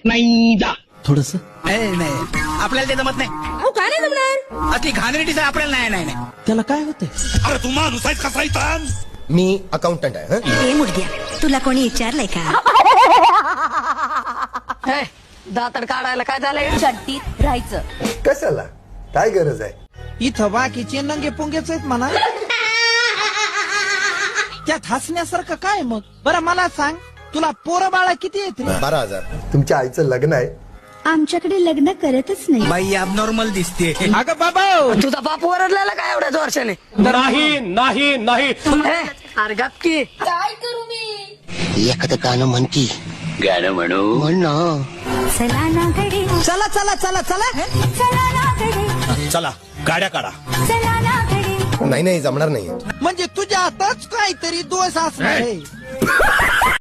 नाही जा. थोडस नाही आपल्याला ते जमत नाही. अहो काय नाही जमणार. असली घाणेरडी सर आपल्याला नाही. त्याला काय होतंय? अरे तू माणूस आहेस कसा इथं? मी अकाउंटंट आहे हं? ए मुडद्या, तुला कोणी विचारलंय का? दातड काढायला काय झालंय? चड्डीत राहायचं. कशाला काय गरज आहे? इथं बाकीचे नंगे पुंगेच आहेत म्हणा. त्यात हसण्यासारखं काय मग? बरं मला सांग, तुला पोरं बाळा किती येत रे? 12,000. तुमच्या आईचं लग्न आहे. आमच्याकडे लग्न करतच नाही. बाई ॲबनॉर्मल दिसते. अगं बाबा, तुझा बाप ओरडलेला काय एवढ्याच वर्षाने? नाही नाही नाही. अरे गप्पी. काय करू मी? एखादं गाणं म्हणती. गाणं म्हण ना. चला ना घडी, चला चला चला चला. चला ना घडी, चला गाड्या काढा. चला ना घडी. नाही जमणार नाही. म्हणजे तुझ्या हातच काहीतरी दोष असणार आहे.